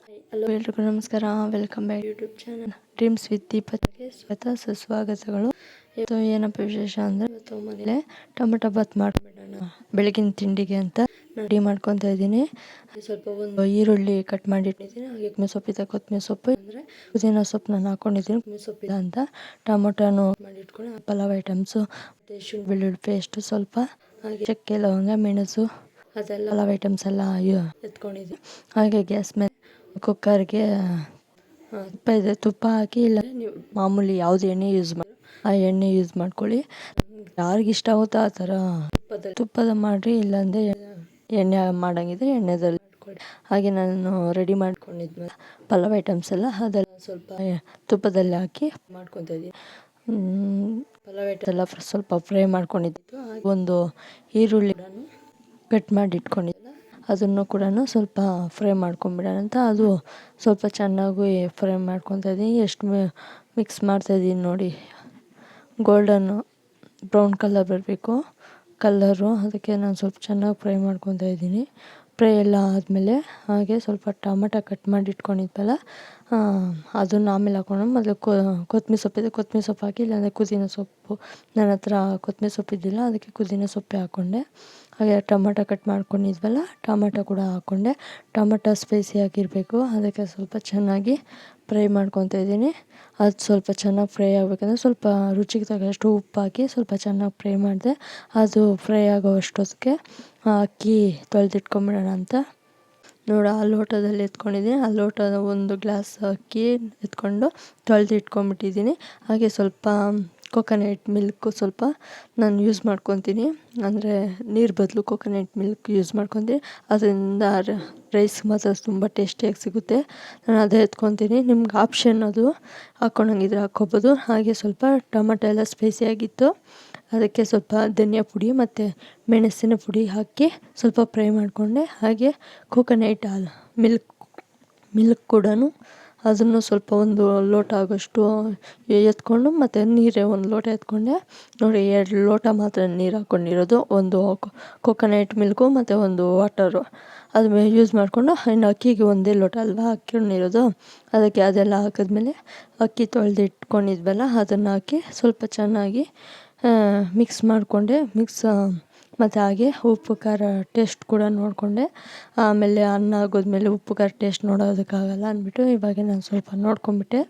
Hello ಎಲ್ರಿಗೂ ನಮಸ್ಕಾರ. Welcome back YouTube channel dreams with ದೀಪಕ್ಕೆ ಸುಸ್ವಾಗತಗಳು. ಇವತ್ತು ಏನಪ್ಪ ವಿಶೇಷ ಅಂದರೆ ಇವತ್ತು ಮನೇಲೆ ಟೊಮೆಟೊ ಬಾತ್ ಮಾಡ್ಬಿಡೋಣ ಬೆಳಗಿನ ತಿಂಡಿಗೆ ಅಂತ ರೆಡಿ ಮಾಡ್ಕೊತಾ ಇದ್ದೀನಿ. ಸ್ವಲ್ಪ ಒಂದು ಈರುಳ್ಳಿ ಕಟ್ ಮಾಡಿಟ್ಟಿದ್ದೀನಿ, ಹಾಗೆ ಕೊತ್ತಂಬರಿ ಸೊಪ್ಪು ಅಂದರೆ ಪುದೀನ ಸೊಪ್ಪು ನಾನು ಹಾಕೊಂಡಿದ್ದೀನಿ. ಕೊತ್ತಂಬರಿ ಸೊಪ್ಪಿಲ್ಲ ಅಂತ ಟೊಮೊಟೊನು ಮಾಡಿಟ್ಕೊಂಡು ಪಲಾವ್ ಐಟಮ್ಸು ಮತ್ತು ಶುಂಠಿ ಬೆಳ್ಳುಳ್ಳಿ ಪೇಸ್ಟು ಸ್ವಲ್ಪ, ಹಾಗೆ ಚಕ್ಕೆ ಲವಂಗ ಮೆಣಸು ಅದೆಲ್ಲ ಪಲಾವ್ ಐಟಮ್ಸ್ ಎಲ್ಲ ಎತ್ಕೊಂಡಿದ್ದೀನಿ. ಹಾಗೆ ಗ್ಯಾಸ್ ಮೇಲೆ ಕುಕ್ಕರ್ಗೆ ತುಪ್ಪ ಹಾಕಿ, ಇಲ್ಲ ನೀವು ಮಾಮೂಲಿ ಯಾವುದು ಎಣ್ಣೆ ಯೂಸ್ ಮಾಡಿ ಆ ಎಣ್ಣೆ ಯೂಸ್ ಮಾಡ್ಕೊಳ್ಳಿ. ಯಾರಿಗೆ ಇಷ್ಟ ಆಗುತ್ತೋ ಆ ಥರ ತುಪ್ಪದ ಮಾಡಿರಿ, ಇಲ್ಲಾಂದರೆ ಎಣ್ಣೆ ಮಾಡಂಗಿದ್ರೆ ಎಣ್ಣೆದಲ್ಲಿ ಮಾಡ್ಕೊಳ್ಳಿ. ಹಾಗೆ ನಾನು ರೆಡಿ ಮಾಡ್ಕೊಂಡಿದ್ಮೇಲೆ ಪಲಾವ್ ಐಟಮ್ಸ್ ಎಲ್ಲ ಅದೆಲ್ಲ ಸ್ವಲ್ಪ ತುಪ್ಪದಲ್ಲಿ ಹಾಕಿ ಮಾಡ್ಕೊತಾ ಇದ್ದೀನಿ. ಪಲಾವ್ ಐಟಮ್ ಎಲ್ಲ ಸ್ವಲ್ಪ ಫ್ರೈ ಮಾಡ್ಕೊಂಡಿದ್ದು, ಒಂದು ಈರುಳ್ಳಿ ಕಟ್ ಮಾಡಿ ಇಟ್ಕೊಂಡಿದ್ದೆ ಅದನ್ನು ಕೂಡ ಸ್ವಲ್ಪ ಫ್ರೈ ಮಾಡ್ಕೊಂಬಿಡೋಣ ಅಂತ ಅದು ಸ್ವಲ್ಪ ಚೆನ್ನಾಗಿ ಫ್ರೈ ಮಾಡ್ಕೊತಾ ಇದ್ದೀನಿ. ಎಷ್ಟು ಮಿಕ್ಸ್ ಮಾಡ್ತಾಯಿದ್ದೀನಿ ನೋಡಿ, ಗೋಲ್ಡನ್ನು ಬ್ರೌನ್ ಕಲರ್ ಬರಬೇಕು ಕಲ್ಲರು, ಅದಕ್ಕೆ ನಾನು ಸ್ವಲ್ಪ ಚೆನ್ನಾಗಿ ಫ್ರೈ ಮಾಡ್ಕೊತಾ ಇದ್ದೀನಿ. ಫ್ರೈ ಎಲ್ಲ ಆದಮೇಲೆ ಹಾಗೆ ಸ್ವಲ್ಪ ಟೊಮೆಟೊ ಕಟ್ ಮಾಡಿ ಇಟ್ಕೊಂಡಿದ್ವಲ್ಲ ಅದನ್ನು ಆಮೇಲೆ ಹಾಕೊಂಡು ಮೊದಲು ಕೊತ್ತಂಬರಿ ಸೊಪ್ಪಿದೆ ಕೊತ್ತಂಬರಿ ಸೊಪ್ಪು ಹಾಕಿ, ಇಲ್ಲಾಂದರೆ ಪುದೀನ ಸೊಪ್ಪು, ನನ್ನ ಹತ್ರ ಕೊತ್ತಂಬರಿ ಸೊಪ್ಪಿದ್ದಿಲ್ಲ ಅದಕ್ಕೆ ಪುದೀನ ಸೊಪ್ಪೆ ಹಾಕ್ಕೊಂಡೆ. ಹಾಗೆ ಟೊಮೆಟೊ ಕಟ್ ಮಾಡ್ಕೊಂಡಿದ್ವಲ್ಲ ಟೊಮೆಟೊ ಕೂಡ ಹಾಕ್ಕೊಂಡೆ. ಟೊಮೆಟೊ ಸ್ಪೈಸಿ ಆಗಿರಬೇಕು, ಅದಕ್ಕೆ ಸ್ವಲ್ಪ ಚೆನ್ನಾಗಿ ಫ್ರೈ ಮಾಡ್ಕೊತಾ ಇದ್ದೀನಿ. ಅದು ಸ್ವಲ್ಪ ಚೆನ್ನಾಗಿ ಫ್ರೈ ಆಗಬೇಕಂದ್ರೆ ಸ್ವಲ್ಪ ರುಚಿಗೆ ತಕ್ಕಷ್ಟು ಉಪ್ಪು ಹಾಕಿ ಸ್ವಲ್ಪ ಚೆನ್ನಾಗಿ ಫ್ರೈ ಮಾಡಿದೆ. ಅದು ಫ್ರೈ ಆಗೋ ಅಷ್ಟೊತ್ತಿಗೆ ಅಕ್ಕಿ ತೊಳೆದಿಟ್ಕೊಂಬಿಡೋಣ ಅಂತ ನೋಡಿ ಆ ಲೋಟದಲ್ಲಿ ಎತ್ಕೊಂಡಿದ್ದೀನಿ. ಆ ಲೋಟದ ಒಂದು ಗ್ಲಾಸ್ ಅಕ್ಕಿ ಎತ್ಕೊಂಡು ತೊಳೆದು ಇಟ್ಕೊಂಡ್ಬಿಟ್ಟಿದ್ದೀನಿ. ಹಾಗೆ ಸ್ವಲ್ಪ ಕೊಕೊನೆಟ್ ಮಿಲ್ಕು ಸ್ವಲ್ಪ ನಾನು ಯೂಸ್ ಮಾಡ್ಕೊತೀನಿ, ಅಂದರೆ ನೀರು ಬದಲು ಕೊಕೊನೆಟ್ ಮಿಲ್ಕ್ ಯೂಸ್ ಮಾಡ್ಕೊತೀನಿ. ಅದರಿಂದ ರೈಸ್ ಮಾತ್ರ ತುಂಬ ಟೇಸ್ಟಿಯಾಗಿ ಸಿಗುತ್ತೆ. ನಾನು ಅದೇ ಎತ್ಕೊತೀನಿ, ನಿಮ್ಗೆ ಆಪ್ಷನ್ ಅದು ಹಾಕ್ಕೊಳಂಗಿದ್ರೆ ಹಾಕ್ಕೊಬೋದು. ಹಾಗೆ ಸ್ವಲ್ಪ ಟೊಮೆಟೊ ಎಲ್ಲ ಸ್ಪೈಸಿಯಾಗಿತ್ತು, ಅದಕ್ಕೆ ಸ್ವಲ್ಪ ಧನಿಯಾ ಪುಡಿ ಮತ್ತು ಮೆಣಸಿನ ಪುಡಿ ಹಾಕಿ ಸ್ವಲ್ಪ ಫ್ರೈ ಮಾಡಿಕೊಂಡೆ. ಹಾಗೆ ಕೊಕೊನೆಟ್ ಮಿಲ್ಕ್ ಕೂಡ ಅದನ್ನು ಸ್ವಲ್ಪ ಒಂದು ಲೋಟ ಆಗೋಷ್ಟು ಎತ್ಕೊಂಡು, ಮತ್ತು ನೀರೇ ಒಂದು ಲೋಟ ಎತ್ಕೊಂಡೆ ನೋಡಿ. 2 ಲೋಟ ಮಾತ್ರ ನೀರು ಹಾಕ್ಕೊಂಡಿರೋದು, ಒಂದು ಕೊಕೊನೆಟ್ ಮಿಲ್ಕು ಮತ್ತು ಒಂದು ವಾಟರು ಅದು ಯೂಸ್ ಮಾಡಿಕೊಂಡು, ಇನ್ನು ಅಕ್ಕಿಗೆ ಒಂದೇ ಲೋಟ ಅಲ್ವಾ ಹಾಕ್ಕೊಂಡಿರೋದು, ಅದಕ್ಕೆ ಅದೆಲ್ಲ ಹಾಕಿದ್ಮೇಲೆ ಅಕ್ಕಿ ತೊಳೆದಿಟ್ಕೊಂಡಿದ್ವಲ್ಲ ಅದನ್ನು ಹಾಕಿ ಸ್ವಲ್ಪ ಚೆನ್ನಾಗಿ ಮಿಕ್ಸ್ ಮಾಡಿಕೊಂಡೆ. ಮತ್ತು ಹಾಗೆ ಉಪ್ಪು ಖಾರ ಟೇಸ್ಟ್ ಕೂಡ ನೋಡಿಕೊಂಡೆ. ಆಮೇಲೆ ಅನ್ನ ಆಗೋದ್ಮೇಲೆ ಉಪ್ಪು ಖಾರ ಟೇಸ್ಟ್ ನೋಡೋದಕ್ಕಾಗಲ್ಲ ಅಂದ್ಬಿಟ್ಟು ಇವಾಗ ನಾನು ಸ್ವಲ್ಪ ನೋಡ್ಕೊಂಬಿಟ್ಟೆ.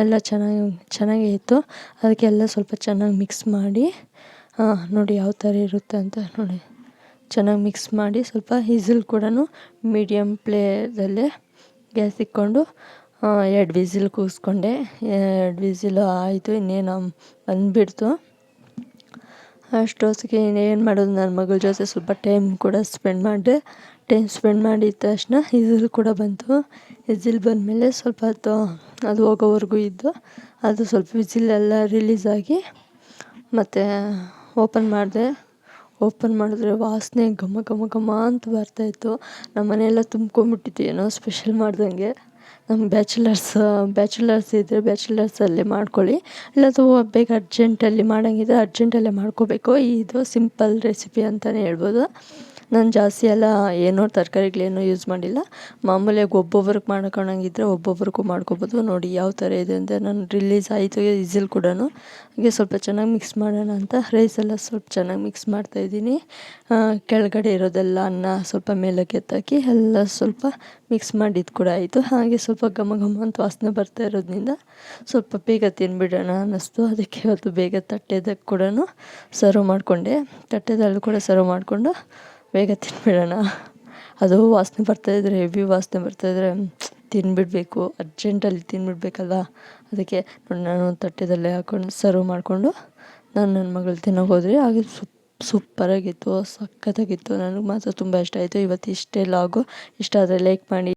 ಎಲ್ಲ ಚೆನ್ನಾಗೇ ಇತ್ತು. ಅದಕ್ಕೆಲ್ಲ ಸ್ವಲ್ಪ ಚೆನ್ನಾಗಿ ಮಿಕ್ಸ್ ಮಾಡಿ ನೋಡಿ ಯಾವ ಥರ ಇರುತ್ತೆ ಅಂತ ನೋಡಿ. ಚೆನ್ನಾಗಿ ಮಿಕ್ಸ್ ಮಾಡಿ ಸ್ವಲ್ಪ ವಿಸಿಲ್ ಕೂಡ ಮೀಡಿಯಮ್ ಫ್ಲೇಮಲ್ಲೇ ಗ್ಯಾಸ್ ಇಕ್ಕೊಂಡು 2 ವಿಸಿಲ್ ಕೂಗಿಸ್ಕೊಂಡೆ. 2 ವಿಸಿಲು ಆಯಿತು, ಇನ್ನೇನು ಬಂದುಬಿಡ್ತು. ಅಷ್ಟೊತ್ತಿಗೆ ಏನು ಮಾಡೋದು, ನನ್ನ ಮಗಳ ಜೊತೆ ಸ್ವಲ್ಪ ಟೈಮ್ ಕೂಡ ಸ್ಪೆಂಡ್ ಮಾಡಿದೆ. ಟೈಮ್ ಸ್ಪೆಂಡ್ ಮಾಡಿದ ತಕ್ಷಣ ವಿಸಿಲ್ ಕೂಡ ಬಂತು. ವಿಸಿಲ್ ಬಂದಮೇಲೆ ಸ್ವಲ್ಪ ಹೊತ್ತು ಅದು ಹೋಗೋವರೆಗೂ ಇದ್ದು, ಅದು ಸ್ವಲ್ಪ ವಿಸಿಲೆಲ್ಲ ರಿಲೀಸ್ ಆಗಿ ಮತ್ತು ಓಪನ್ ಮಾಡಿದ್ರೆ ವಾಸನೆ ಘಮ ಘಮ ಘಮ ಅಂತ ಬರ್ತಾಯಿತ್ತು. ನಮ್ಮ ಮನೆಯೆಲ್ಲ ತುಂಬ್ಕೊಂಬಿಟ್ಟಿತ್ತು ಏನೋ ಸ್ಪೆಷಲ್ ಮಾಡ್ದಂಗೆ. ನಮ್ಮ ಬ್ಯಾಚುಲರ್ಸ್ ಇದ್ದರೆ ಬ್ಯಾಚುಲರ್ಸಲ್ಲೇ ಮಾಡ್ಕೊಳ್ಳಿ, ಇಲ್ಲಾಂದ್ರೆ ಬೇಗ ಅರ್ಜೆಂಟಲ್ಲಿ ಮಾಡೋಂಗಿದ್ರೆ ಅರ್ಜೆಂಟಲ್ಲೇ ಮಾಡ್ಕೋಬೇಕು. ಇದು ಸಿಂಪಲ್ ರೆಸಿಪಿ ಅಂತಲೇ ಹೇಳ್ಬೋದು. ನಾನು ಜಾಸ್ತಿ ಎಲ್ಲ ಏನೋ ತರಕಾರಿಗಳೇನೂ ಯೂಸ್ ಮಾಡಿಲ್ಲ, ಮಾಮೂಲಿಯಾಗಿ ಒಬ್ಬೊಬ್ರಿಗೆ ಮಾಡ್ಕೊಳಂಗಿದ್ರೆ ಒಬ್ಬೊಬ್ರಿಗೂ ಮಾಡ್ಕೊಬೋದು. ನೋಡಿ ಯಾವ ಥರ ಇದೆ ಅಂತ. ನಾನು ರಿಲೀಸ್ ಆಯಿತು ವಿಸಿಲ್ ಕೂಡ. ಹಾಗೆ ಸ್ವಲ್ಪ ಚೆನ್ನಾಗಿ ಮಿಕ್ಸ್ ಮಾಡೋಣ ಅಂತ ರೈಸೆಲ್ಲ ಸ್ವಲ್ಪ ಚೆನ್ನಾಗಿ ಮಿಕ್ಸ್ ಮಾಡ್ತಾಯಿದ್ದೀನಿ. ಕೆಳಗಡೆ ಇರೋದೆಲ್ಲ ಅನ್ನ ಸ್ವಲ್ಪ ಮೇಲಕ್ಕೆ ಎತ್ತಾಕಿ ಎಲ್ಲ ಸ್ವಲ್ಪ ಮಿಕ್ಸ್ ಮಾಡಿದ್ದು ಕೂಡ ಆಯಿತು. ಹಾಗೆ ಸ್ವಲ್ಪ ಘಮ ಘಮ ಅಂತ ವಾಸನೆ ಬರ್ತಾ ಇರೋದ್ರಿಂದ ಸ್ವಲ್ಪ ಬೇಗ ತಿಂದುಬಿಡೋಣ ಅನ್ನಿಸ್ತು. ಅದಕ್ಕೆ ಇವತ್ತು ಬೇಗ ತಟ್ಟೆದಾಗ ಕೂಡ ಸರ್ವ್ ಮಾಡಿಕೊಂಡೆ. ತಟ್ಟೆದಲ್ಲಿ ಕೂಡ ಸರ್ವ್ ಮಾಡಿಕೊಂಡು ಬೇಗ ತಿಂದುಬಿಡೋಣ. ಅದು ವಾಸನೆ ಬರ್ತಾಯಿದ್ರೆ ಹೆವಿ ವಾಸನೆ ಬರ್ತಾಯಿದ್ರೆ ತಿಂದುಬಿಡ್ಬೇಕು, ಅರ್ಜೆಂಟಲ್ಲಿ ತಿಂದುಬಿಡ್ಬೇಕಲ್ವ. ಅದಕ್ಕೆ ನಾನು ತಟ್ಟೆದಲ್ಲೇ ಹಾಕ್ಕೊಂಡು ಸರ್ವ್ ಮಾಡಿಕೊಂಡು ನನ್ನ ಮಗಳು ತಿನ್ನೋಕೆ ಹೋದ್ರಿ. ಹಾಗೆ ಸೂಪರಾಗಿತ್ತು, ಸಖತ್ತಾಗಿತ್ತು. ನನಗೆ ಮಾತ್ರ ತುಂಬ ಇಷ್ಟ ಆಯಿತು. ಇವತ್ತು ಇಷ್ಟೇ ಲಾಗು. ಇಷ್ಟ ಆದರೆ ಲೈಕ್ ಮಾಡಿ.